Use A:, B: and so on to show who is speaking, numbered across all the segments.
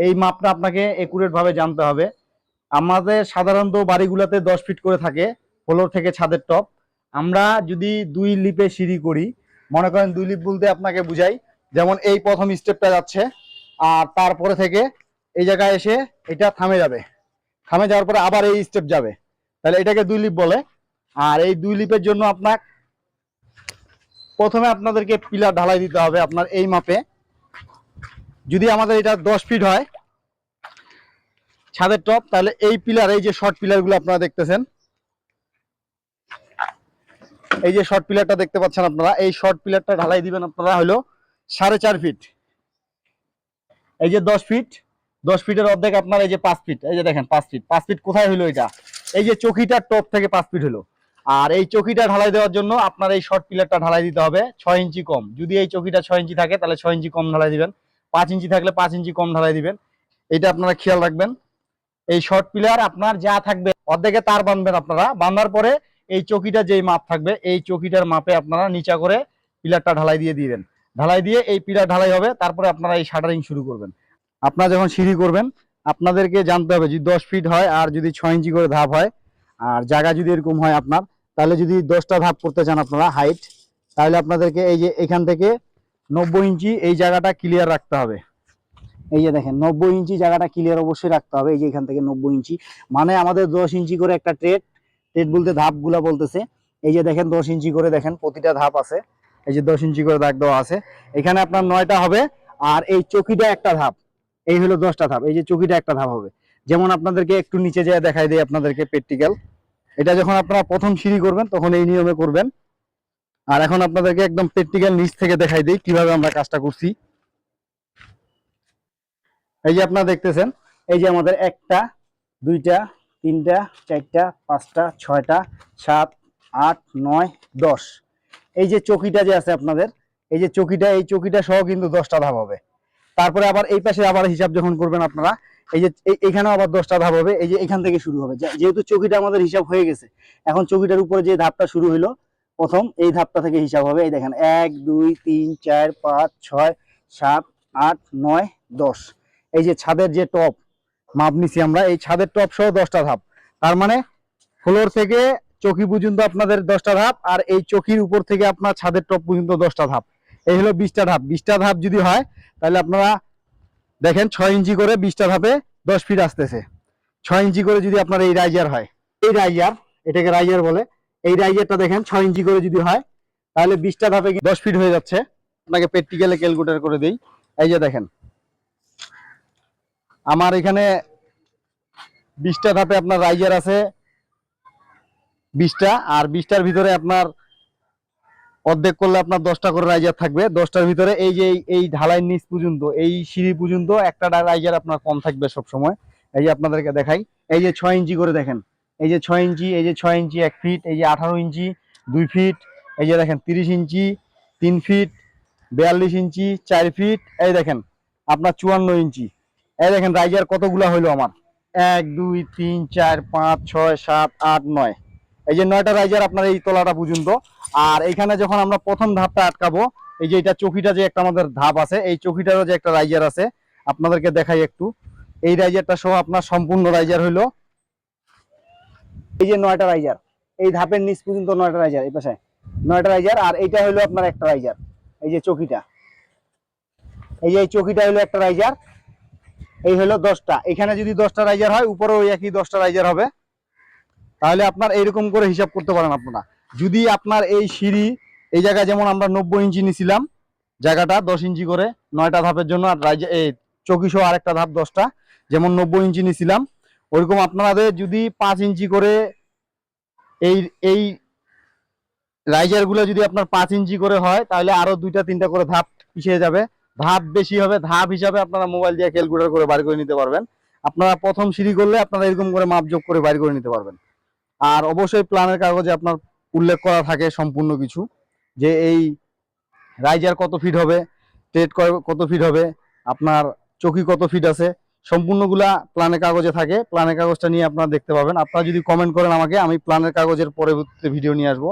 A: এই মাপটা আপনাকে একুরেট ভাবে জানতে হবে। আমাদের সাধারণত বাড়িগুলোতে 10 ফিট করে থাকে ফ্লোর থেকে ছাদের টপ। আমরা যদি 2 লিপে সিঁড়ি করি, মনে করেন 2 লিপ বলতে আপনাকে বুঝাই, যেমন এই প্রথম স্টেপটা যাচ্ছে, আর তারপরে থেকে এই জায়গায় এসে এটা থামে যাবে, থামে যাওয়ার পরে আবার এই স্টেপ যাবে, তাহলে এটাকে 2 লিপ বলে। আর এই 2 লিপের জন্য আপনার প্রথমে আপনাদেরকে পিলার ঢালাই দিতে হবে আপনার এই মাপে। যদি আমাদের এটা 10 ফিট হয় ছাদের টপ, তাহলে এই পিলার, এই যে শর্ট পিলারগুলো আপনারা দেখতেছেন, এই যে শর্ট পিলারটা দেখতে পাচ্ছেন আপনারা, এই শর্ট পিলারটা ঢালাই দিবেন আপনারা হলো 4.5 ফিট। এই যে 10 ফিট, 10 ফিটের অর্ধেক আপনার এই যে 5 ফিট, এই যে দেখেন 5 ফিট, 5 ফিট কোথায় হলো এটা, এই যে চকিটার টপ থেকে 5 ফিট হলো। আর এই চকিটা ঢালাই দেওয়ার জন্য আপনার এই শর্ট পিলারটা ঢালাই দিতে হবে 6 ইঞ্চি কম। যদি এই চকিটা 6 ইঞ্চি থাকে তাহলে 6 ইঞ্চি কম ঢালাই দিবেন, 5 ইঞ্চি থাকলে 5 ইঞ্চি কম ঢালাই দিবেন। এটা আপনারা খেয়াল রাখবেন। এই শর্ট পিলার আপনার যা থাকবে অর্ধেকে তার বাঁধবেন আপনারা, বাঁধার পরে এই চকিটা যেই মাপ থাকবে এই চকিটার মাপে আপনারা নিচা করে পিলারটা ঢালাই দিয়ে দিবেন। ঢালাই দিয়ে এই পিলার ঢালাই হবে, তারপরে আপনারা এই শাটারিং শুরু করবেন। আপনারা যখন সিঁড়ি করবেন আপনাদেরকে জানতে হবে যদি 10 ফিট হয় আর যদি 6 ইঞ্চি করে ধাপ হয়, আর জায়গা যদি এরকম হয় আপনার, তাহলে যদি 10টা ধাপ করতে চান আপনারা হাইট, তাহলে আপনাদেরকে এই যে এখান থেকে 90 ইঞ্চি এই জায়গাটা ক্লিয়ার রাখতে হবে। এই যে দেখেন 90 ইঞ্চি জায়গাটা ক্লিয়ার অবশ্যই রাখতে হবে। এই যে এখান থেকে 90 ইঞ্চি, মানে আমাদের 10 ইঞ্চি করে একটা ট্রেড, ট্রেড বলতে ধাপগুলা বলতেছে। এই যে দেখেন 10 ইঞ্চি করে, দেখেন প্রতিটা ধাপ আছে, এই যে 10 ইঞ্চি করে দাগ দেওয়া আছে। এখানে আপনার 9টা হবে, আর এই চকিটা একটা ধাপ, এই হলো 10টা ধাপ। এই যে চকিটা একটা ধাপ হবে। যেমন আপনাদেরকে একটু নিচে যেয়ে দেখাই দিই আপনাদেরকে প্র্যাকটিক্যাল। এটা যখন আপনারা প্রথম সিঁড়ি করবেন তখন এই নিয়মে করবেন। আর এখন আপনাদেরকে একদম প্র্যাকটিক্যাল নিচ থেকে দেখাই দিই কিভাবে আমরা কাজটা করছি। এই যে আপনারা দেখতেছেন, এই যে আমাদের 1টা 2টা 3টা 4টা 5টা 6টা 7 8 9 10, এই যে চকিটা যে আছে আপনাদের, এই যে চকিটা, এই চকিটা সহ কিন্তু 10টা ধাপ হবে। তারপরে আবার এই পাশে আবার হিসাব যখন করবেন আপনারা, এই যে এখানেও আবার 10টা ধাপ হবে। এই যে এখান থেকে শুরু হবে, যেহেতু চকিটা আমাদের হিসাব হয়ে গেছে, এখন চকিটার উপরে যে ধাপটা শুরু হলো প্রথম, এই ধাপটা থেকে হিসাব হবে। এই দেখেন 1 2 3 4 5 6 7 8 9 10, এই যে ছাদের যে টপ মাপ নিছি আমরা, এই ছাদের টপ সহ 10টা ধাপ। তার মানে ফ্লোর থেকে চকি পর্যন্ত আপনাদের 10টা ধাপ, আর এই চকির উপর থেকে আপনার ছাদের টপ পর্যন্ত 10টা ধাপ। এই হলো 20টা ধাপ। 20টা ধাপ যদি হয় তাহলে আপনারা দেখেন 6 ইঞ্চি করে 20টা ধাপে 10 ফিট আসতেছে। 6 ইঞ্চি করে যদি আপনার এই রাইজার হয়, এই রাইজার, এটাকে রাইজার বলে, এই রাইজারটা দেখেন 6 ইঞ্চি করে যদি হয় তাহলে 20টা ধাপে 10 ফিট হয়ে যাচ্ছে। আপনাকে প্র্যাকটিক্যালে ক্যালকুলেটর করে দিই। এই যে দেখেন আমার এখানে 20টা ধাপে আপনার রাইজার আছে 20টা, আর 20টার ভিতরে আপনার অর্ধেক করলে আপনার 10টা করে রাইজার থাকবে। 10টার ভিতরে এই যে এই ঢালাইয়ের নিচ পর্যন্ত, এই সিঁড়ি পর্যন্ত একটা রাইজার আপনার কম থাকবে সব সময়। এই যে আপনাদেরকে দেখাই, এই যে 6 ইঞ্চি করে দেখেন, এই যে 6 ইঞ্চি, এই যে 6 ইঞ্চি 1 ফিট, এই যে 18 ইঞ্চি 2 ফিট, এই যে দেখেন 30 ইঞ্চি 3 ফিট, 42 ইঞ্চি 4 ফিট, এই দেখেন আপনার 54 ইঞ্চি। এই দেখেন রাইজার কতগুলা হইলো আমার, 1 2 3 4 5 6 7 8 9, এই যে 9টা রাইজার আপনার এই তলাটা পর্যন্ত। আর এখানে যখন আমরা প্রথম ধাপটা আটকাবো, এই যে এটা চকিটা যে একটা আমাদের ধাপ আছে, এই চকিটারও যে একটা রাইজার আছে, আপনাদেরকে দেখাই একটু। এই রাইজারটা সহ আপনার সম্পূর্ণ রাইজার হইলো এই যে 9টা রাইজার, এই ধাপের নিচ পর্যন্ত 9টা রাইজার, এই পাশে 9টা রাইজার। আর এইটা হলো আপনার একটা রাইজার, এই যে চকিটা, এই যে চকিটা হলো একটা রাইজার, এই হলো 10টা। এখানে যদি 10টা রাইজার হয় উপরে ওই একই 10টা রাইজার হবে। তাহলে আপনার এইরকম করে হিসাব করতে পারেন আপনারা। যদি আপনার এই সিঁড়ি এই জায়গায় যেমন আমরা 90 ইঞ্চি নিছিলাম জায়গাটা 10 ইঞ্চি করে 9টা ধাপের জন্য, আর এই চকি সহ আরেকটা ধাপ 10টা, যেমন 90 ইঞ্চি নিছিলাম, ওইরকম আপনাদের যদি 5 ইঞ্চি করে এই এই রাইজার গুলো যদি আপনার 5 ইঞ্চি করে হয় তাহলে আরো 2টা 3টা করে ধাপ পিছিয়ে যাবে। ধাপ বেশি হবে, ধাপ হিসাবে আপনারা মোবাইল দিয়ে ক্যালকুলেটর করে বাইর করে নিতে পারবেন। আপনারা প্রথম সিঁড়ি করলে আপনারা এরকম করে মাপ যোগ করে বাইর করে নিতে পারবেন। আর অবশ্যই প্ল্যানের কাগজে আপনার উল্লেখ করা থাকে সম্পূর্ণ কিছু, যে এই রাইজার কত ফিট হবে, ট্রেড কত ফিট হবে, আপনার চকি কত ফিট আছে, সম্পূর্ণগুলা প্ল্যানের কাগজে থাকে। প্ল্যানের কাগজটা নিয়ে আপনারা দেখতে পাবেন। আপনারা যদি কমেন্ট করেন আমাকে, আমি প্ল্যানের কাগজের পরবর্তী ভিডিও নিয়ে আসবো।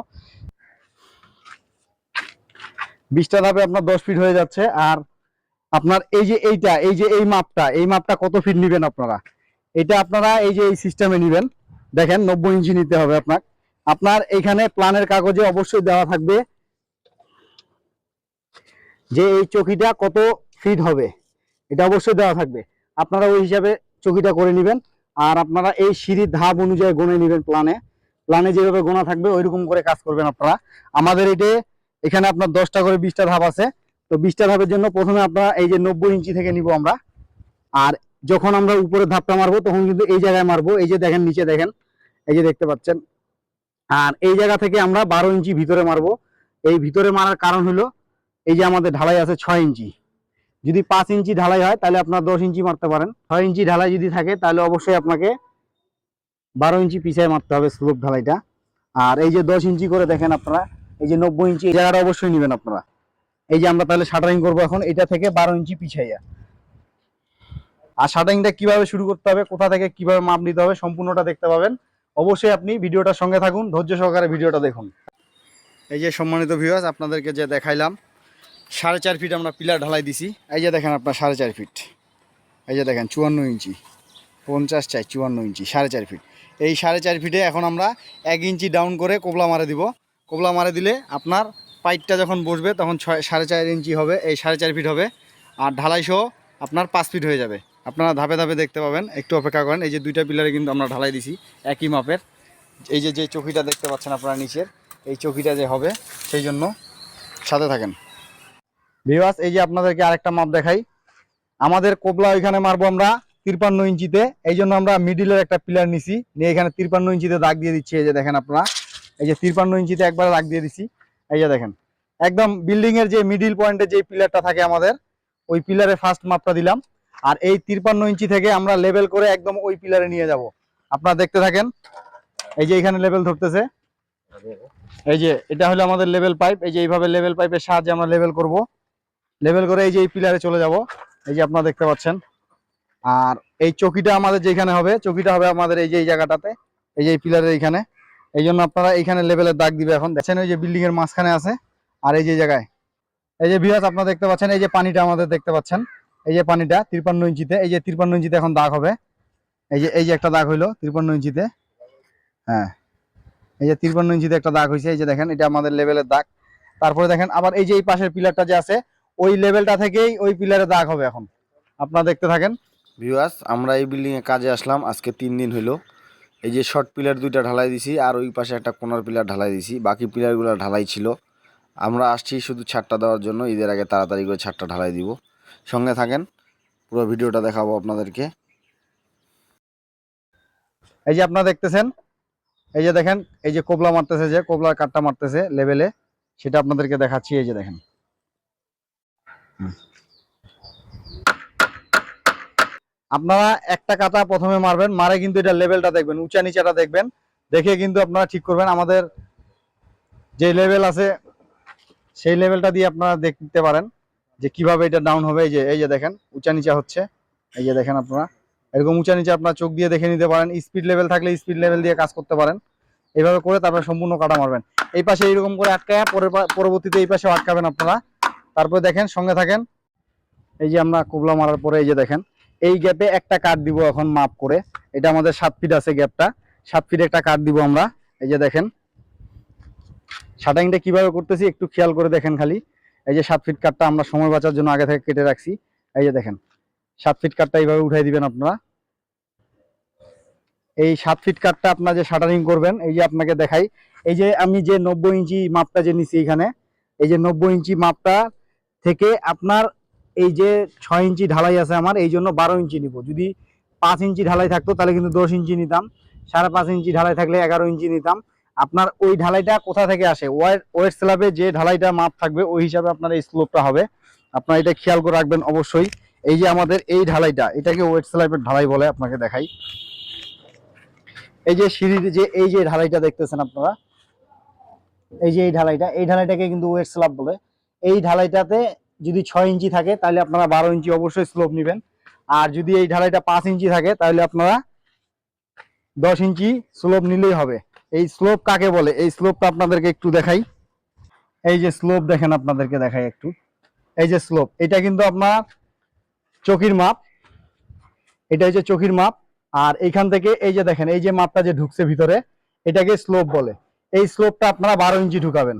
A: 20টা ধাপে আপনার 10 ফিট হয়ে যাচ্ছে। আর আপনার এই মাপটা কত ফিট নেবেন আপনারা, এটা আপনারা এই যে এই সিস্টেমে নেবেন। দেখেন 90 ইঞ্চি নিতে হবে আপনার এখানে প্ল্যানের কাগজে অবশ্যই দেওয়া থাকবে যে এই চকিটা কত ফিট হবে, এটা অবশ্যই দেওয়া থাকবে। আপনারা ওই হিসাবে চকিটা করে নেবেন। আর আপনারা এই সিঁড়ির ধাপ অনুযায়ী গুনে নেবেন, প্ল্যানে যেভাবে গোনা থাকবে ওইরকম করে কাজ করবেন আপনারা। আমাদের এখানে আপনার 10টা করে 20টা ধাপ আছে। তো 20টা ধাপের জন্য প্রথমে আপনারা এই যে 90 ইঞ্চি থেকে নিব আমরা। আর যখন আমরা উপরের ধাপটা মারবো তখন কিন্তু এই জায়গায় মারবো, এই যে দেখেন নিচে দেখেন, এই যে দেখতে পাচ্ছেন। আর এই জায়গা থেকে আমরা 12 ইঞ্চি ভিতরে মারবো। এই ভিতরে মারার কারণ হলো এই যে আমাদের ঢালাই আছে 6 ইঞ্চি, যদি 5 ইঞ্চি ঢালাই হয় তাহলে আপনার 10 ইঞ্চি মারতে পারেন। 6 ইঞ্চি ঢালাই যদি থাকে তাহলে অবশ্যই আপনাকে 12 ইঞ্চি পিছায় মারতে হবে স্লোপ ঢালাইটা। আর এই যে 10 ইঞ্চি করে দেখেন আপনারা, এই যে 90 ইঞ্চি এই জায়গাটা অবশ্যই নেবেন আপনারা। এই যে আমরা তাহলে শাটারিং করবো এখন এটা থেকে 12 ইঞ্চি পিছাইয়া। আর শাটারিংটা কিভাবে শুরু করতে হবে, কোথা থেকে কিভাবে মাপ নিতে হবে সম্পূর্ণটা দেখতে পাবেন। অবশ্যই আপনি ভিডিওটার সঙ্গে থাকুন, ধৈর্য সহকারে ভিডিওটা দেখুন। এই যে সম্মানিত ভিউয়ার্স, আপনাদেরকে যে দেখাইলাম 4.5 ফিট আমরা পিলার ঢালাই দিছি। এই যে দেখেন আপনার 4.5 ফিট, এই যে দেখেন 54 ইঞ্চি, 50 চাই 54 ইঞ্চি, 4.5 ফিট। এই 4.5 ফিটে এখন আমরা 1 ইঞ্চি ডাউন করে কোবলা মারে দিব। কোবলা মারে দিলে আপনার পাইপটা যখন বসবে তখন 4.5 ইঞ্চি হবে, এই 4.5 ফিট হবে। আর ঢালাই সহ আপনার 5 ফিট হয়ে যাবে। আপনারা ধাপে ধাপে দেখতে পাবেন, একটু অপেক্ষা করেন। এই যে 2টা পিলারে কিন্তু আমরা ঢালাই দিছি একই মাপের। এই যে চকিটা দেখতে পাচ্ছেন আপনারা নিচের, এই চকিটা যে হবে সেই জন্য সাথে থাকেন ভিউয়ার্স। এই যে আপনাদেরকে আরেকটা মাপ দেখাই। আমাদের কোবলা ওইখানে মারবো আমরা 53 ইঞ্চিতে, এই জন্য আমরা মিডিলের একটা পিলার নিছি, নিয়ে এখানে 53 ইঞ্চিতে দাগ দিয়ে দিচ্ছি। এই যে দেখেন আপনারা, এই যে 53 ইঞ্চিতে একবার দাগ দিয়ে দিচ্ছি। এই যে দেখেন একদম বিল্ডিং এর যে মিডিল পয়েন্টে যে পিলারটা থাকে আমাদের, ওই পিলারে ফার্স্ট মাপটা দিলাম। আর এই 53 ইঞ্চি থেকে আমরা লেভেল করে একদম ওই পিলারে নিয়ে যাব। আপনারা দেখতে থাকেন। এই যে এখানে লেভেল ধরতেছে, এই যে এটা হলো আমাদের লেভেল পাইপ। এই যে এইভাবে লেভেল পাইপের সাহায্যে আমরা লেভেল করব। লেভেল করে এই যে এই পিলারে চলে যাব, এই যে আপনারা দেখতে পাচ্ছেন। আর এই চকিটা আমাদের যেখানে হবে, চকিটা হবে আমাদের এই যে এই জায়গাটাতে, এই যে এই পিলারের এইখানে। এই জন্য আপনারা এইখানে লেভেলের দাগ দিবে। এখন দেখছেন ওই যে বিল্ডিং এর মাঝখানে আছে, আর এই যে জায়গায় এই যে ভিউয়ার্স আপনারা দেখতে পাচ্ছেন, এই যে পানিটা আমাদের দেখতে পাচ্ছেন, এই যে পানিটা 53 ইঞ্চিতে, এই যে 53 ইঞ্চিতে এখন দাগ হবে। এই যে একটা দাগ হইলো 53 ইঞ্চিতে, হ্যাঁ এই যে 53 ইঞ্চিতে একটা দাগ হয়েছে। এই যে দেখেন এটা আমাদের লেভেলের দাগ। তারপরে দেখেন আবার এই যে এই পাশের পিলারটা যে আছে, ওই লেভেলটা থেকেই ওই পিলারে দাগ হবে। এখন আপনারা দেখতে থাকেন
B: ভিউয়ার্স। আমরা এই বিল্ডিং এ কাজে আসলাম আজকে 3 দিন হইলো। এই যে শর্ট পিলার 2টা ঢালাই দিছি, আর ওই পাশে একটা কোনার পিলার ঢালাই দিছি, বাকি পিলারগুলো ঢালাই ছিল। আমরা আসছি শুধু ছাদটা দেওয়ার জন্য, ঈদের আগে তাড়াতাড়ি করে ছাদটা ঢালাই দিব। সঙ্গে থাকেন, পুরো ভিডিওটা দেখাবো আপনাদেরকে।
A: এই যে আপনারা দেখতেছেন, এই যে দেখেন এই যে কোবলা মারতেছে, যে কোবলার কাটটা মারতেছে লেভেলে, সেটা আপনাদেরকে দেখাচ্ছি। এই যে দেখেন আপনারা একটা কাটা প্রথমে মারবেন, মারে কিন্তু এটা লেভেলটা দেখবেন, উঁচা নিচাটা দেখবেন, দেখে কিন্তু আপনারা ঠিক করবেন। আমাদের যে লেভেল আছে সেই লেভেলটা দিয়ে আপনারা দেখতে পারেন যে কিভাবে এটা ডাউন হবে। এই যে দেখেন উঁচা নিচা হচ্ছে, এই যে দেখেন আপনারা এরকম উঁচা নিচা আপনারা চোখ দিয়ে দেখে নিতে পারেন। স্পিড লেভেল থাকলে স্পিড লেভেল দিয়ে কাজ করতে পারেন। এইভাবে করে তারপরে সম্পূর্ণ কাটা মারবেন। এই পাশে এইরকম করে আটকায়, পরবর্তীতে এই পাশে আটকাবেন আপনারা। তারপরে দেখেন, সঙ্গে থাকেন। এই যে আমরা কোবলা মারার পরে এই যে দেখেন এই গ্যাপে একটা কাট দিব এখন মাপ করে। এটা আমাদের 7 ফিট আছে গ্যাপটা, 7 ফিট একটা কাট দিব আমরা। এই যে দেখেন শাটারিংটা কিভাবে করতেছি একটু খেয়াল করে দেখেন খালি। এই যে 7 ফিট কাটটা আমরা সময় বাঁচার জন্য আগে থেকে কেটে রাখছি। এই যে দেখেন 7 ফিট কাটটা এইভাবে উঠাই দিবেন আপনারা। এই 7 ফিট কাটটা আপনারা যে শাটারিং করবেন, এই যে আপনাকে দেখাই, এই যে আমি যে 90 ইঞ্চি মাপটা যে নিছি এখানে, এই যে 90 ইঞ্চি মাপটা থেকে আপনার এই যে 6 ইঞ্চি ঢালাই আছে আমার, এই জন্য 12 ইঞ্চি নিব। যদি 5 ইঞ্চি ঢালাই থাকতো তাহলে কিন্তু 10 ইঞ্চি নিতাম, 5.5 ইঞ্চি ঢালাই থাকলে 11 ইঞ্চি নিতাম। আপনার ওই ঢালাইটা কোথা থেকে আসে, ওয়েট স্ল্যাবে যে ঢালাইটা মাপ থাকবে ওই হিসাবে আপনার এই স্লোপটা হবে। আপনারা এটা খেয়াল করে রাখবেন অবশ্যই। এই যে আমাদের এই ঢালাইটা, এটাকে ওয়েট স্ল্যাবের ঢালাই বলে। আপনাকে দেখাই, এই যে সিঁড়ির যে এই যে ঢালাইটা দেখতেছেন আপনারা, এই যে এই ঢালাইটাকে কিন্তু ওয়েট স্ল্যাব বলে। এই ঢালাইটাতে যদি 6 ইঞ্চি থাকে তাহলে আপনারা 12 ইঞ্চি অবশ্যই স্লোপ নেবেন। আর যদি এই ঢালাইটা 5 ইঞ্চি থাকে তাহলে আপনারা 10 ইঞ্চি স্লোপ নিলেই হবে। এই স্লোপ কাকে বলে, এই স্লোপটা আপনাদেরকে একটু দেখাই। এই যে স্লোপ দেখেন, আপনাদেরকে দেখাই একটু। এই যে স্লোপ, এটা কিন্তু আপনার চকির মাপ, এটা হচ্ছে চকির মাপ। আর এইখান থেকে এই যে দেখেন এই যে মাপটা যে ঢুকছে ভিতরে, এটাকে স্লোপ বলে। এই স্লোপটা আপনারা 12 ইঞ্চি ঢুকাবেন,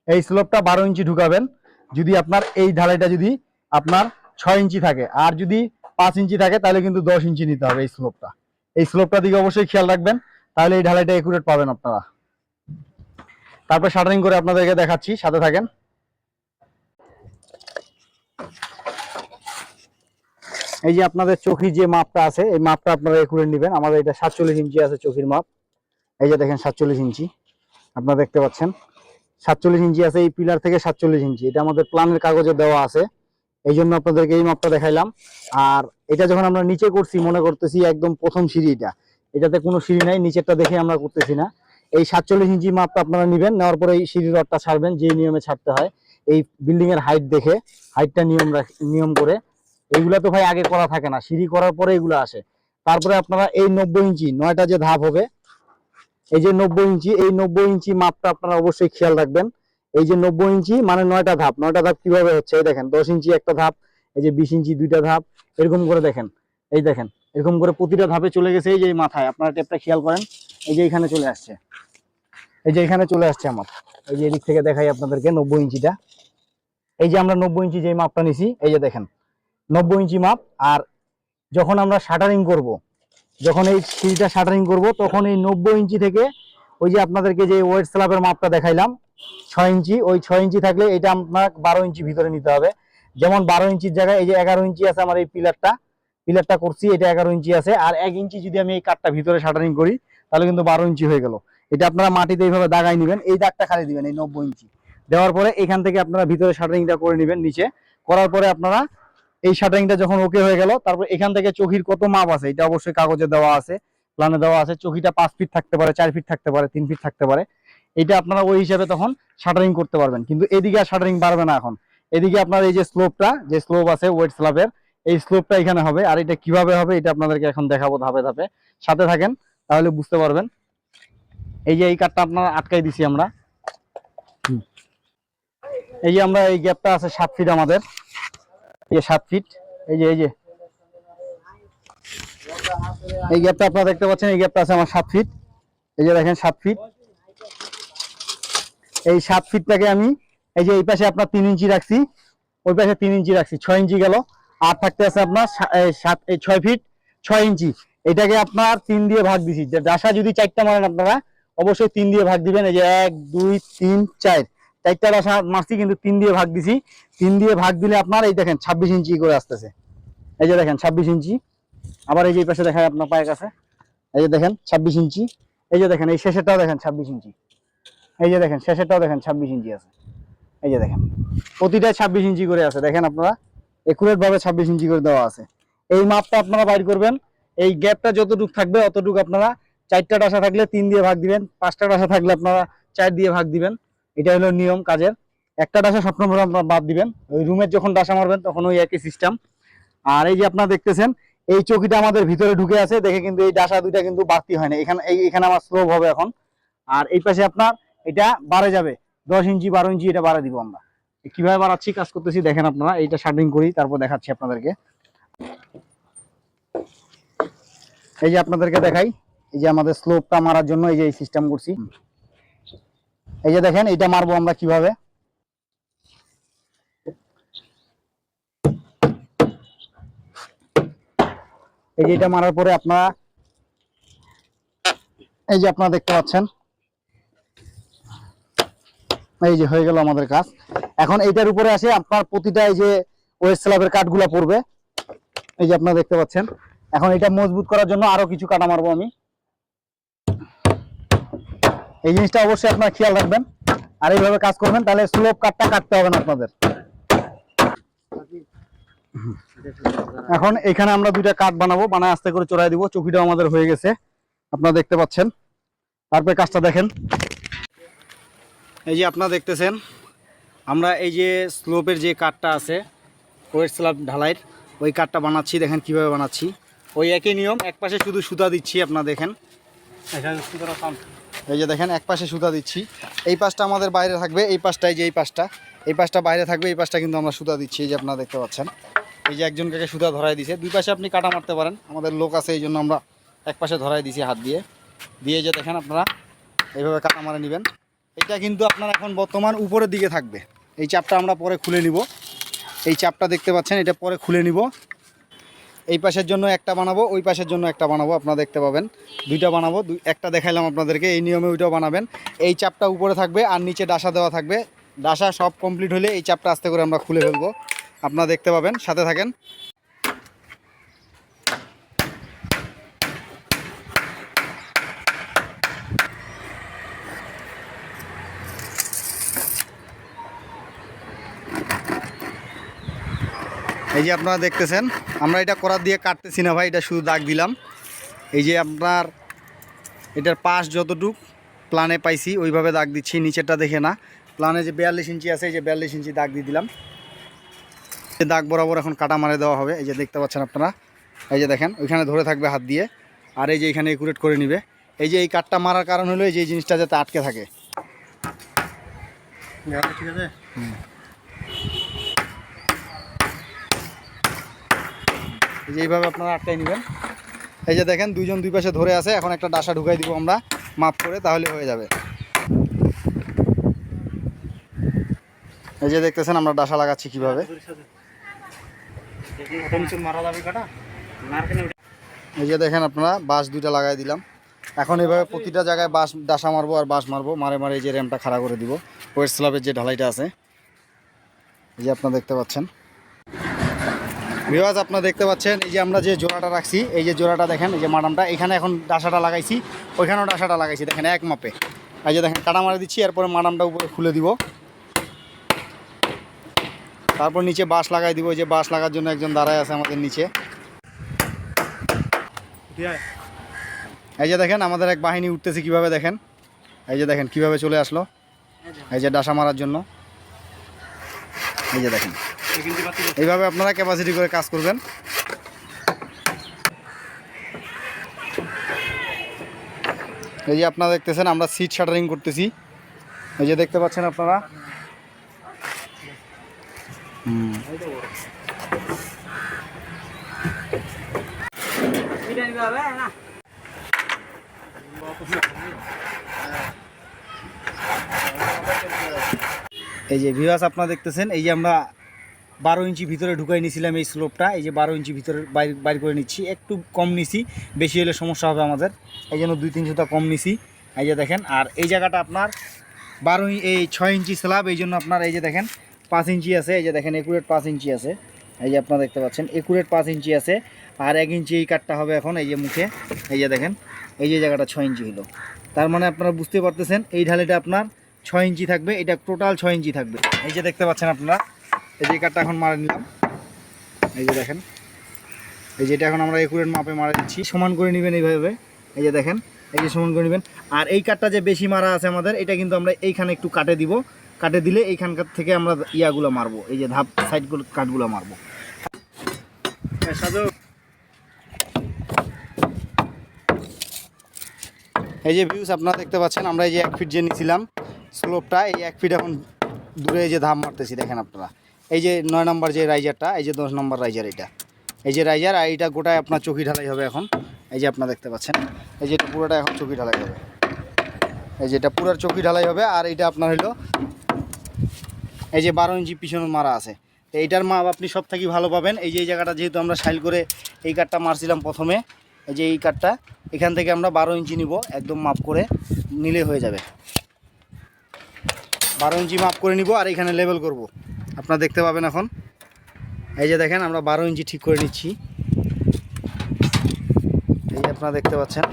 A: এই স্লোপটা 12 ইঞ্চি ঢুকাবেন। যদি আপনার এই ঢালাইটা যদি আপনার 6 ইঞ্চি থাকে, আর যদি 5 ইঞ্চি থাকে, তাহলে কিন্তু 10 ইঞ্চি নিতে হবে এই স্লোপটা। এই স্লোপটা দিকে অবশ্যই খেয়াল রাখবেন, তাহলে এই ঢালাইটা একুরেট পাবেন আপনারা। তারপর শাটারিং করে আপনাদেরকে দেখাচ্ছি, সাথে থাকেন। এই যে আপনাদের চোখের যে মাপটা আছে, এই মাপটা আপনারা একুরেট নেবেন। আমাদের এটা 47 ইঞ্চি আছে চোখের মাপ। এই যে দেখেন 47 ইঞ্চি, আপনারা দেখতে পাচ্ছেন 47 ইঞ্চি আছে এই পিলার থেকে 47 ইঞ্চি। এটা আমাদের প্ল্যানের কাগজে দেওয়া আছে, এই জন্য আপনাদেরকে এই মাপটা দেখাইলাম। আর এটা যখন আমরা নিচে করছি, মনে করতেছি একদম প্রথম সিঁড়ি, এটাতে কোনো সিঁড়ি নাই, নিচেরটা দেখে আমরা করতেছি না। এই 47 ইঞ্চি মাপটা আপনারা নেবেন, নেওয়ার পরে এই সিঁড়ির রডটা ছাড়বেন, যে নিয়মে ছাড়তে হয়। এই বিল্ডিং এর হাইট দেখে, হাইটটা নিয়ম করে। এইগুলা তো ভাই আগে করা থাকে না, সিঁড়ি করার পরে এগুলো আসে। তারপরে আপনারা এই 90 ইঞ্চি 9টা যে ধাপ হবে, এই যে 90 ইঞ্চি, এই 90 ইঞ্চি মাপটা আপনারা অবশ্যই খেয়াল রাখবেন। এই যে 90 ইঞ্চি মানে 9টা ধাপ। 9টা ধাপ কিভাবে হচ্ছে, এই দেখেন 10 ইঞ্চি একটা ধাপ, এই যে 20 ইঞ্চি 2টা ধাপ, এরকম করে দেখেন। এই দেখেন এরকম করে প্রতিটা ধাপে চলে গেছে। এই যে মাথায় আপনারা টেপটা খেয়াল করেন, এই যে এখানে চলে আসছে, এই যে এখানে চলে আসছে আমার। এই যে এদিক থেকে দেখাই আপনাদেরকে 90 ইঞ্চিটা। এই যে আমরা 90 ইঞ্চি যে মাপটা নিছি, এই যে দেখেন 90 ইঞ্চি মাপ। আর যখন আমরা শাটারিং করব, যখন এই সিঁড়িটা শাটারিং করব, তখন এই 90 ইঞ্চি থেকে ওই যে আপনাদেরকে যে ওয়েট স্ল্যাবের মাপটা দেখাইলাম 6 ইঞ্চি, ওই 6 ইঞ্চি থাকলে এটা আপনার 12 ইঞ্চি ভিতরে নিতে হবে। যেমন 12 ইঞ্চির জায়গায় এই যে 11 ইঞ্চি আছে আমার এই পিলারটা করছি, এটা 11 ইঞ্চি আছে। আর 1 ইঞ্চি যদি আমি এই কাঠটা ভিতরে শাটারিং করি, তাহলে কিন্তু 12 ইঞ্চি হয়ে গেল। এটা আপনারা মাটিতে এইভাবে দাগাই নেবেন, এই দাগটা খালি দিবেন এই 90 ইঞ্চি দেওয়ার পরে। এখান থেকে আপনারা ভিতরে শাটারিংটা করে নেবেন নিচে। করার পরে আপনারা এই শাটারিংটা যখন ওকে হয়ে গেল, তারপর এখান থেকে চকির কত মাপ আছে এটা অবশ্যই কাগজে দেওয়া আছে, প্ল্যানে দেওয়া আছে। চকিটা 5 ফিট থাকতে পারে, 4 ফিট থাকতে পারে, 3 ফিট থাকতে পারে। এটা আপনারা ওই হিসাবে তখন শাটারিং করতে পারবেন। কিন্তু এদিকে আর শাটারিং পারবে না এখন। এদিকে আপনার এই যে স্লোপটা, যে স্লোপ আছে ওয়েট স্ল্যাবের, এই স্লোপটা এখানে হবে। আর এটা কিভাবে হবে এটা আপনাদেরকে এখন দেখাবো ধাপে ধাপে, সাথে থাকেন তাহলে বুঝতে পারবেন। এই যে এই কাঠটা আপনারা আটকাই দিছি আমরা। এই যে আমরা এই গ্যাপটা আছে 7 ফিট আমাদের, এই 7 ফিট। এই যে এই গ্যাপটা আপনারা দেখতে পাচ্ছেন, এই গ্যাপটা আছে আমার 7 ফিট। এই যে দেখেন 7 ফিট। এই 7 ফিটটাকে আমি এই যে এই পাশে আপনার 3 ইঞ্চি রাখছি, ওই পাশে 3 ইঞ্চি রাখছি, 6 ইঞ্চি গেল। আর থাকতে আছে আপনার 6 ফিট 6 ইঞ্চি। এটাকে আপনার 3 দিয়ে ভাগ দিছি। ডাসা যদি 4টা মারেন আপনারা, অবশ্যই 3 দিয়ে ভাগ দিবেন। এই যে 1 2 3 4, 4টা ডাসা মারছি কিন্তু 3 দিয়ে ভাগ দিছি। 3 দিয়ে ভাগ দিলে আপনার এই দেখেন 26 ইঞ্চি করে আসতেছে। এই যে দেখেন 26 ইঞ্চি। আবার এই যে এই পাশে দেখায় আপনার পায়ের কাছে, এই যে দেখেন 26 ইঞ্চি। এই যে দেখেন এই শেষেরটাও দেখেন 26 ইঞ্চি। এই যে দেখেন শেষেরটাও দেখেন 26 ইঞ্চি আছে। এই যে দেখেন প্রতিটাই 26 ইঞ্চি করে আছে। দেখেন আপনারা একুরেট ভাবে 26 ইঞ্চি করে দেওয়া আছে। এই মাপটা আপনারা বাইর করবেন। এই গ্যাপটা যতটুকু থাকবে অতটুকু আপনারা 4টা ডাসা থাকলে 3 দিয়ে ভাগ দিবেন, 5টা ডাসা থাকলে আপনারা 4 দিয়ে ভাগ দিবেন। এটা হলো নিয়ম কাজের। একটা ডাসা স্বপ্নপুরে আপনারা বাদ দিবেন, ওই রুমের যখন ডাসা মারবেন তখন ওই একই সিস্টেম। আর এই যে আপনারা দেখতেছেন এই চকিটা আমাদের ভিতরে ঢুকে আছে দেখে কিন্তু এই ডাসা দুইটা কিন্তু বাড়তি হয় না। এখানে আমার স্লোপ হবে এখন। আর এই পাশে আপনার এটা বাড়ে যাবে 10 ইঞ্চি 12 ইঞ্চি, এটা বাড়া দিব আমরা। কিভাবে বাড়াচ্ছি কাজ করতেছি দেখেন আপনারা। এইটা শার্টিং করি তারপর দেখাচ্ছি আপনাদেরকে। এই যে আপনাদেরকে দেখাই, এই যে আমাদের স্লোপটা মারার জন্য এই যে এই সিস্টেম করছি। এই যে দেখেন এটা মারবো আমরা কিভাবে। এই যে এটা মারার পরে আপনারা এই যে আপনারা দেখতে পাচ্ছেন, এই যে হয়ে গেল আমাদের কাজ। এখন এইটার উপরে আসে আপনার প্রতিটা এই যে ওয়েস্ট স্ল্যাবের কাঠগুলা পড়বে, এই যে আপনারা দেখতে পাচ্ছেন। এখন এটা মজবুত করার জন্য আরো কিছু কাটা মারবো আমি। এই জিনিসটা অবশ্যই আপনারা খেয়াল রাখবেন আর এইভাবে কাজ করবেন, তাহলে স্লোপ কাটটা কাটতে হবে না আপনাদের। এখন এখানে আমরা দুইটা কাঠ বানাবো, বানায় আস্তে করে চড়াই দিব। চকিটাও আমাদের হয়ে গেছে আপনারা দেখতে পাচ্ছেন। তারপরে কাজটা দেখেন। এই যে আপনারা দেখতেছেন আমরা এই যে স্লোপের যে কাঠটা আছে ওয়েট স্ল্যাব ঢালাইয়ের, ওই কাঠটা বানাচ্ছি। দেখেন কিভাবে বানাচ্ছি, ওই একই নিয়ম। এক পাশে শুধু সুতা দিচ্ছি, আপনারা দেখেন। এই যে দেখেন এক পাশে সুতা দিচ্ছি, এই পাশটা আমাদের বাইরে থাকবে, এই পাশটা এই যে এই পাশটা বাইরে থাকবে, এই পাশটা কিন্তু আমরা সুতা দিচ্ছি। এই যে আপনারা দেখতে পাচ্ছেন এই যে একজন কাকে সুতা ধরাই দিছে, দুই পাশে আপনি কাটা মারতে পারেন, আমাদের লোক আছে এই জন্য আমরা এক পাশে ধরাই দিছি হাত দিয়ে দিয়ে। যে দেখেন আপনারা এইভাবে কাটা মারে নেবেন। এটা কিন্তু আপনার এখন বর্তমান উপরের দিকে থাকবে। এই চাপটা আমরা পরে খুলে নিব, এই চাপটা দেখতে পাচ্ছেন, এটা পরে খুলে নিব। এই পাশের জন্য একটা বানাবো, ওই পাশের জন্য একটা বানাবো, আপনারা দেখতে পাবেন দুইটা বানাবো। একটা দেখাইলাম আপনাদেরকে, এই নিয়মে ওইটাও বানাবেন। এই চাপটা উপরে থাকবে আর নিচে ডাসা দেওয়া থাকবে। ডাসা সব কমপ্লিট হলে এই চাপটা আস্তে করে আমরা খুলে ফেলবো, আপনারা দেখতে পাবেন, সাথে থাকেন। এই যে আপনারা দেখতেছেন, আমরা এটা করার দিয়ে কাটতেছি না ভাই, এটা শুধু দাগ দিলাম। এই যে আপনার এটার পাশ যতটুক প্লানে পাইছি ওইভাবে দাগ দিচ্ছি, নিচেরটা দেখে না। প্লানে যে 42 ইঞ্চি আছে, এই যে 42 ইঞ্চি দাগ দিয়ে দিলাম। এই দাগ বরাবর এখন কাটা মারে দেওয়া হবে। এই যে দেখতে পাচ্ছেন আপনারা, এই যে দেখেন ওইখানে ধরে থাকবে হাত দিয়ে, আর এই যে এখানে একুরেট করে নিবে। এই যে এই কাটটা মারার কারণ হলো এই যে এই জিনিসটা যাতে আটকে থাকে। ঠিক আছে, এই যে এইভাবে আপনারা আটকাই নেবেন। এই যে দেখেন দুইজন দুই পাশে ধরে আছে, এখন একটা ডাসা ঢুকাই দিব আমরা মাপ করে, তাহলে হয়ে যাবে। এই যে দেখতেছেন আমরা ডাসা লাগাচ্ছি কিভাবে। এই যে দেখেন আপনারা বাঁশ দুইটা লাগাই দিলাম। এখন এইভাবে প্রতিটা জায়গায় বাঁশ ডাসা মারবো আর বাঁশ মারবো, মারে মারে এই যে র্যামটা খাড়া করে দিব। ওয়েট স্ল্যাবের যে ঢালাইটা আছে, এই যে আপনারা দেখতে পাচ্ছেন। ভিউয়ার্স আপনারা দেখতে পাচ্ছেন, এই যে আমরা যে জোড়াটা রাখছি, এই যে জোড়াটা দেখেন, এই যে মাডামটা এখানে এখন ডাসাটা লাগাইছি, ওইখানেও ডাসাটা লাগাইছি, দেখেন এক মাপে। এই যে দেখেন কাটা মারা দিচ্ছি, এরপরে মাডামটা উপরে খুলে দিব, তারপর নিচে বাঁশ লাগাই দিব। এই যে বাঁশ লাগার জন্য একজন দাঁড়ায় আছে আমাদের নিচে। এই যে দেখেন আমাদের এক বাহিনী উঠতেছে কিভাবে, দেখেন এই যে দেখেন কিভাবে চলে আসলো, এই যে ডাসা মারার জন্য। এই যে দেখেন এইভাবে আপনারা ক্যাপাসিটি করে কাজ করবেন। এই যে আপনারা দেখতেছেন আমরা সিট শাটারিং করতেছি, এই যে দেখতে পাচ্ছেন আপনারা। এই যে ভিউয়ার্স আপনারা দেখতেছেন, এই যে আমরা 12 ইঞ্চি ভিতরে ঢুকাই নিয়েছিলাম এই স্লোপটা, এই যে 12 ইঞ্চি ভিতরে বাইর করে নিচ্ছি। একটু কম নিছি, বেশি হলে সমস্যা হবে আমাদের, এই জন্য 2-3 সুতা কম নিছি। এই যে দেখেন, আর এই জায়গাটা আপনার 6 ইঞ্চি স্ল্যাব, এই জন্য আপনার এই যে দেখেন 5 ইঞ্চি আছে। এই যে দেখেন একুরেট 5 ইঞ্চি আছে, এই যে আপনারা দেখতে পাচ্ছেন একুরেট 5 ইঞ্চি আছে। আর 1 ইঞ্চি এই কাটটা হবে এখন, এই যে মুখে, এই যে দেখেন এই যে জায়গাটা 6 ইঞ্চি হলো। তার মানে আপনারা বুঝতে পারতেছেন এই ঢালিটা আপনার 6 ইঞ্চি থাকবে, এটা টোটাল 6 ইঞ্চি থাকবে। এই যে দেখতে পাচ্ছেন আপনারা, এই যে কাটটা এখন মারা নিলাম। এই যে দেখেন, এই যেটা এখন আমরা একুরেট মাপে মারা দিচ্ছি, সমান করে নেবেন এইভাবে। এই যে দেখেন, এই যে সমান করে নেবেন। আর এই কাটটা যে বেশি মারা আছে আমাদের, এটা কিন্তু আমরা এইখানে একটু কাটে দিব, কাটে দিলে এইখানকার থেকে আমরা ইয়াগুলো মারবো, এই যে ধাপ সাইডগুলো কাটগুলো মারবো। এই যে ভিউস আপনারা দেখতে পাচ্ছেন, আমরা এই যে 1 ফিট যে নিয়েছিলাম স্লোপটা, এই 1 ফিট এখন দূরে এই যে ধাপ মারতেছি, দেখেন আপনারা। এই যে 9 নম্বর যে রাইজারটা, এই যে 10 নম্বর রাইজার, এটা এই যে রাইজার, আর এইটা গোটায় আপনার চকি ঢালাই হবে এখন। এই যে আপনারা দেখতে পাচ্ছেন, এই যে এটা পুরোটা এখন চকি ঢালাই হবে, এই যে এটা পুরো চকি ঢালাই হবে। আর এইটা আপনার হলো এই যে 12 ইঞ্চি পিছনে মারা আছে, এইটার মাপ আপনি সব থেকে ভালো পাবেন। এই যে এই জায়গাটা যেহেতু আমরা সাইল করে এই কাটটা মারছিলাম প্রথমে, এই যে এই কাটটা এখান থেকে আমরা 12 ইঞ্চি নিব, একদম মাপ করে নিলে হয়ে যাবে। 12 ইঞ্চি মাপ করে নিব, আর এখানে লেবেল করব, আপনারা দেখতে পাবেন এখন। এই যে দেখেন আমরা 12 ইঞ্চি ঠিক করে নিচ্ছি, এই যে আপনারা দেখতে পাচ্ছেন।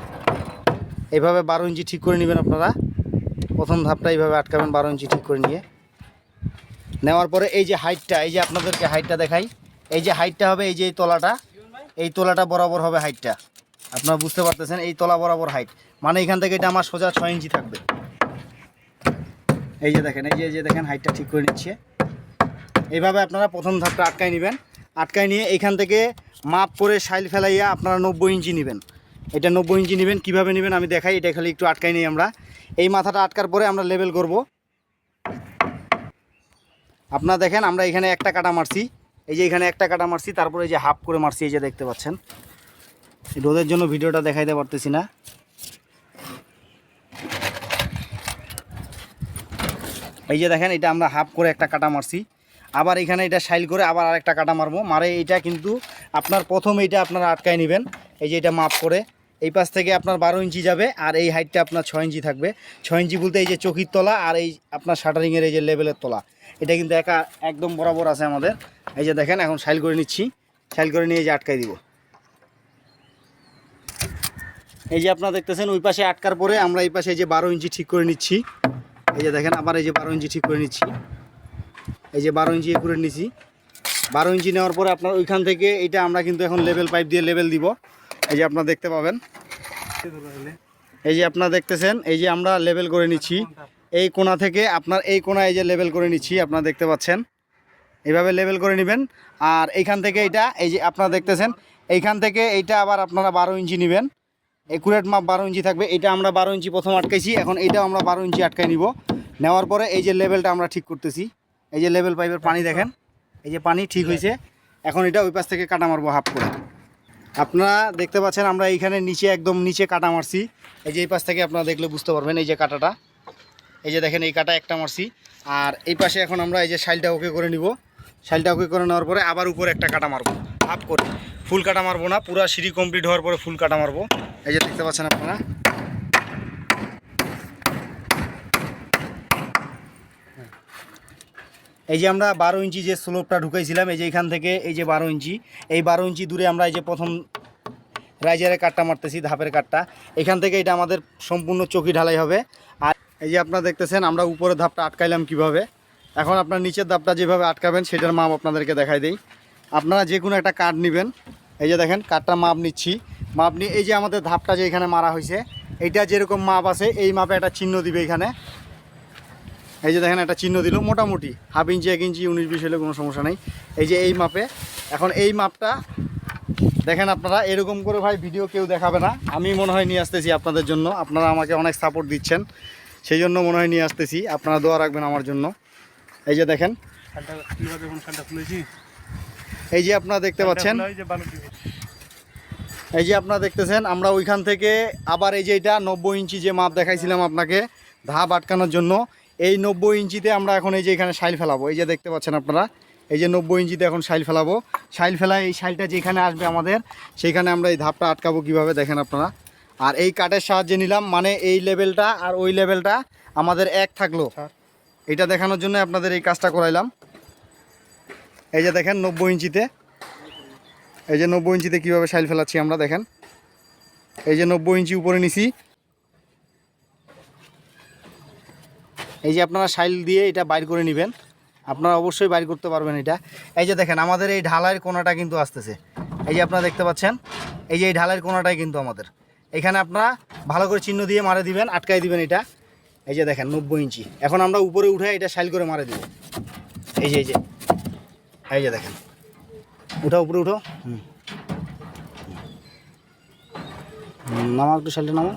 A: এইভাবে 12 ইঞ্চি ঠিক করে নেবেন আপনারা। প্রথম ধাপটা এইভাবে আটকাবেন 12 ইঞ্চি ঠিক করে নিয়ে নেওয়ার পরে এই যে হাইটটা, এই যে আপনাদেরকে হাইটটা দেখাই, এই যে হাইটটা হবে এই যে এই তোলাটা বরাবর হবে হাইটটা, আপনারা বুঝতে পারতেছেন। এই তলা বরাবর হাইট মানে এখান থেকে এটা আমার সোজা 6 ইঞ্চি থাকবে। এই যে দেখেন, এই যে দেখেন হাইটটা ঠিক করে নিচ্ছে। এইভাবে আপনারা প্রথম ধাপটা আটকাই নেবেন, আটকাই নিয়ে এইখান থেকে মাপ করে সাইল ফেলাইয়া আপনারা 90 ইঞ্চি নেবেন। এটা 90 ইঞ্চি নেবেন, কীভাবে নেবেন আমি দেখাই। এটা খালি একটু আটকাই নিই আমরা, এই মাথাটা আটকার পরে আমরা লেবেল করব। আপনারা দেখেন আমরা এখানে একটা কাটা মারছি, এই যে এখানে একটা কাটা মারছি, তারপরে এই যে হাফ করে মারছি, এই যে দেখতে পাচ্ছেন। রোদের জন্য ভিডিওটা দেখাইতে পারতেছি না। এই যে দেখেন, এটা আমরা হাফ করে একটা কাটা মারছি, আবার এখানে এটা শাইল করে আবার আরেকটা কাটা মারবো। মারে এটা কিন্তু আপনার প্রথম এইটা আপনারা আটকায় নেবেন, এই যে এটা মাপ করে এই পাশ থেকে আপনার 12 ইঞ্চি যাবে, আর এই হাইটটা আপনার 6 ইঞ্চি থাকবে। 6 ইঞ্চি বলতে এই যে চকির তলা আর এই আপনার শাটারিংয়ের এই যে লেভেলের তলা, এটা কিন্তু একদম বরাবর আছে আমাদের। এই যে দেখেন, এখন শাইল করে নিচ্ছি, শাইল করে নিয়ে এই যে আটকাই দিব। এই যে আপনারা দেখতেছেন ওই পাশে আটকার পরে আমরা এই পাশে এই যে 12 ইঞ্চি ঠিক করে নিচ্ছি। এই যে দেখেন, আবার এই যে 12 ইঞ্চি ঠিক করে নিচ্ছি, এই যে 12 ইঞ্চি করে নিছি। 12 ইঞ্চি নেওয়ার পরে আপনার ওইখান থেকে এটা আমরা কিন্তু এখন লেভেল পাইপ দিয়ে লেভেল দিব। এই যে আপনারা দেখতে পাবেন, এই যে আপনারা দেখতেছেন, এই যে আমরা লেভেল করে নিচ্ছি এই কোণা থেকে আপনার এই কোণা, এই যে লেভেল করে নিচ্ছি, আপনারা দেখতে পাচ্ছেন। এইভাবে লেভেল করে নেবেন। আর এইখান থেকে এটা, এই যে আপনারা দেখতেছেন, এইখান থেকে এইটা আবার আপনারা 12 ইঞ্চি নেবেন, একুরেট মাপ 12 ইঞ্চি থাকবে। এটা আমরা 12 ইঞ্চি প্রথম আটকাইছি, এখন এইটাও আমরা 12 ইঞ্চি আটকাই নিব। নেওয়ার পরে এই যে লেভেলটা আমরা ঠিক করতেছি, এই যে লেভেল পাইপের পানি দেখেন, এই যে পানি ঠিক হয়েছে। এখন এটা ওই পাশ থেকে কাটা মারবো হাফ করে। আপনারা দেখতে পাচ্ছেন আমরা এইখানে নিচে একদম নিচে কাটা মারছি, এই যে এই পাশ থেকে আপনারা দেখলে বুঝতে পারবেন। এই যে কাটাটা, এই যে দেখেন এই কাটা একটা মারছি, আর এই পাশে এখন আমরা এই যে শাইলটা ওকে করে নিব। শাইলটা ওকে করে নেওয়ার পরে আবার উপরে একটা কাটা মারবো হাফ করে, ফুল কাটা মারবো না, পুরো সিঁড়ি কমপ্লিট হওয়ার পরে ফুল কাটা মারবো। এই যে দেখতে পাচ্ছেন আপনারা। এই যে আমরা 12 ইঞ্চি যে স্লোপটা ঢুকাইছিলাম, এই যে এখান থেকে এই যে 12 ইঞ্চি, এই 12 ইঞ্চি দূরে আমরা এই যে প্রথম রাইজারের কাটটা মারতেছি, ধাপের কাটটা, এখান থেকে এটা আমাদের সম্পূর্ণ চকি ঢালাই হবে। আর এই যে আপনারা দেখতেছেন আমরা উপরের ধাপটা আটকাইলাম কিভাবে। এখন আপনার নিচের ধাপটা যেভাবে আটকাবেন সেটার মাপ আপনাদেরকে দেখাই দেই। আপনারা যে কোনো একটা কাঠ নেবেন, এই যে দেখেন কাঠটা মাপ নিচ্ছি, মাপ নিয়ে এই যে আমাদের ধাপটা যে এখানে মারা হয়েছে, এইটা যেরকম মাপ আছে এই মাপে একটা চিহ্ন দিবে এখানে। এই যে দেখেন একটা চিহ্ন দিল, মোটামুটি হাফ ইঞ্চি 1 ইঞ্চি 19-20 হলে কোনো সমস্যা নেই। এই যে এই মাপে, এখন এই মাপটা দেখেন আপনারা এরকম করে ভাই ভিডিও কেউ দেখাবে না, আমি মনে হয় নিয়ে আসতেছি আপনাদের জন্য। আপনারা আমাকে অনেক সাপোর্ট দিচ্ছেন, সেই জন্য মনে হয় নিয়ে আসতেছি, আপনারা দোয়া রাখবেন আমার জন্য। এই যে দেখেন, এই যে আপনারা দেখতে পাচ্ছেন, এই যে আপনারা দেখতেছেন আমরা ওইখান থেকে আবার এই যে এটা 90 ইঞ্চি যে মাপ দেখাইছিলাম আপনাকে ধাপ আটকানোর জন্য, এই 90 ইঞ্চিতে আমরা এখন এই যে এখানে শাইল ফেলাবো। এই যে দেখতে পাচ্ছেন আপনারা, এই যে 90 ইঞ্চিতে এখন শাইল ফেলাবো। শাইল ফেলায় এই শাইলটা যেখানে আসবে আমাদের, সেইখানে আমরা এই ধাপটা আটকাবো কীভাবে দেখেন আপনারা। আর এই কাঠের সাহায্যে নিলাম, মানে এই লেভেলটা আর ওই লেভেলটা আমাদের এক থাকলো, এটা দেখানোর জন্য আপনাদের এই কাজটা করাইলাম। এই যে দেখেন 90 ইঞ্চিতে, এই যে 90 ইঞ্চিতে কীভাবে শাইল ফেলাচ্ছি আমরা দেখেন। এই যে 90 ইঞ্চি উপরে নিছি, এই যে আপনারা শাইল দিয়ে এটা বাইর করে নেবেন, আপনারা অবশ্যই বাইর করতে পারবেন এটা। এই যে দেখেন আমাদের এই ঢালাইয়ের কোণাটা কিন্তু আসতেছে, এই যে আপনারা দেখতে পাচ্ছেন, এই যে এই ঢালাইয়ের কোণাটাই কিন্তু আমাদের এখানে আপনারা ভালো করে চিহ্ন দিয়ে মারে দিবেন, আটকাই দিবেন এটা। এই যে দেখেন 90 ইঞ্চি, এখন আমরা উপরে উঠে এটা শাইল করে মারে দিব। এই যে এই যে দেখেন, উঠো উপরে উঠো, নামা একটু শাইলটা নামা।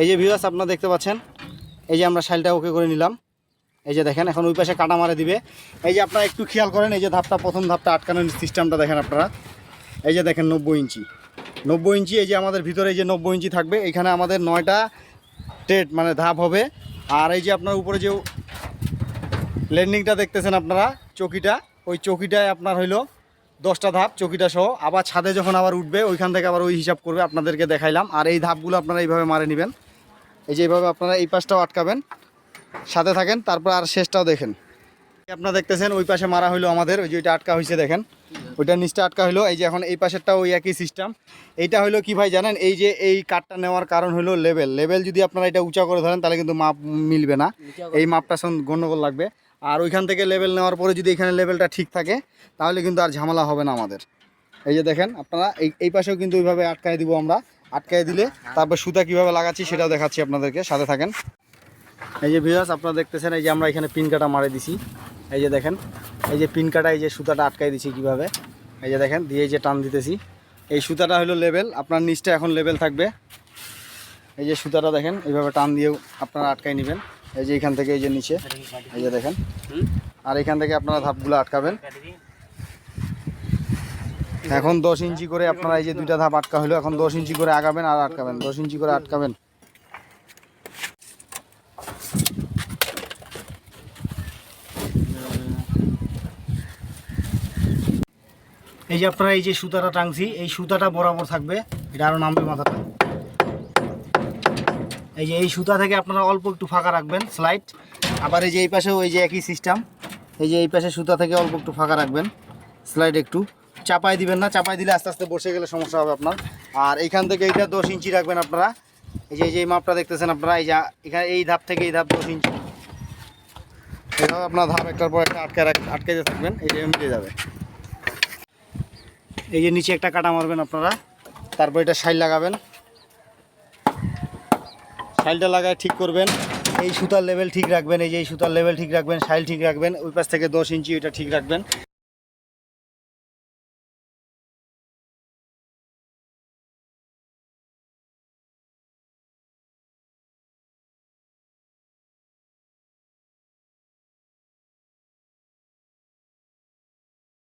A: এই যে ভিউয়ার্স আপনারা দেখতে পাচ্ছেন, এই যে আমরা শাইলটা ওকে করে নিলাম। এই যে দেখেন এখন ওই পাশে কাটা মারে দিবে। এই যে আপনারা একটু খেয়াল করেন, এই যে ধাপটা প্রথম ধাপটা আটকানোর সিস্টেমটা দেখেন আপনারা। এই যে দেখেন 90 ইঞ্চি, 90 ইঞ্চি, এই যে আমাদের ভিতরে এই যে 90 ইঞ্চি থাকবে, এখানে আমাদের 9টা টেট মানে ধাপ হবে। আর এই যে আপনার উপরে যে ল্যান্ডিংটা দেখতেছেন আপনারা, চকিটা, ওই চকিটায় আপনার হইলো 10টা ধাপ চকিটা সহ। আবার ছাদে যখন আবার উঠবে ওইখান থেকে আবার ওই হিসাব করবে, আপনাদেরকে দেখাইলাম। আর এই ধাপগুলো আপনারা এইভাবে মারে নেবেন, এই যে এইভাবে আপনারা এই পাশটাও আটকাবেন, সাথে থাকেন, তারপর আর শেষটাও দেখেন। আপনারা দেখতেছেন ওই পাশে মারা হইলো আমাদের, ওই যে ওইটা আটকা হয়েছে দেখেন, ওইটার নিচটা আটকা হইলো। এই যে এখন এই পাশেরটাও ওই একই সিস্টেম। এইটা হইলো কি ভাই জানেন, এই যে এই কাঠটা নেওয়ার কারণ হলো লেভেল যদি আপনারা এটা উঁচা করে ধরেন তাহলে কিন্তু মাপ মিলবে না, এই মাপটা গণ্ডগোল লাগবে। আর ওইখান থেকে লেভেল নেওয়ার পরে যদি এখানে লেভেলটা ঠিক থাকে তাহলে কিন্তু আর ঝামেলা হবে না আমাদের। এই যে দেখেন আপনারা এই পাশেও কিন্তু ওইভাবে আটকায় দিব আমরা, আটকায় দিলে তারপর সুতা কীভাবে লাগাচ্ছি সেটাও দেখাচ্ছি আপনাদেরকে, সাথে থাকেন। এই যে ভিউয়ার্স আপনারা দেখতেছেন, এই যে আমরা এখানে পিন কাটা মারে দিছি। এই যে দেখেন, এই যে পিন কাটা, এই যে সুতাটা আটকাই দিছি কীভাবে, এই যে দেখেন দিয়ে এই যে টান দিতেছি। এই সুতাটা হলো লেভেল, আপনার নিচটা এখন লেভেল থাকবে। এই যে সুতাটা দেখেন এইভাবে টান দিয়েও আপনারা আটকাই নেবেন। এই যে এখান থেকে এই যে নিচে এই যে দেখেন, আর এখান থেকে আপনারা ধাপগুলো আটকাবেন। এখন 10 ইঞ্চি করে আপনারা এই যে দুইটা ধাপ আটকা হলো, এখন 10 ইঞ্চি করে আগাবেন আর আটকাবেন, 10 ইঞ্চি করে আটকাবেন। এই যে আপনারা এই যে সুতাটা টাংছি, এই সুতাটা বরাবর থাকবে, এটা আরো নামবে মাথাটা। এই যে এই সুতা থেকে আপনারা অল্প একটু ফাঁকা রাখবেন স্লাইড। আবার এই যে এই পাশেও এই যে একই সিস্টেম, এই যে এই পাশে সুতা থেকে অল্প একটু ফাঁকা রাখবেন স্লাইড, একটু চাপাই দিবেন না, চাপাই দিলে আস্তে আস্তে বসে গেলে সমস্যা হবে আপনার। আর এইখান থেকে এইটা 10 ইঞ্চি রাখবেন আপনারা। এই যে এই মাপটা দেখতেছেন আপনারা, এই যে এখানে এই ধাপ থেকে এই ধাপ 10 ইঞ্চি, এভাবে আপনার ধাপ একটার পর একটা আটকে থাকবেন, এই যে মিলে যাবে। এই যে নিচে একটা কাটা মারবেন আপনারা, তারপর এটা সাইল লাগাবেন, সাইলটা লাগায় ঠিক করবেন। এই সুতার লেভেল ঠিক রাখবেন, এই যে এই সুতার লেভেল ঠিক রাখবেন, সাইল ঠিক রাখবেন, ওই পাশ থেকে 10 ইঞ্চি এটা ঠিক রাখবেন।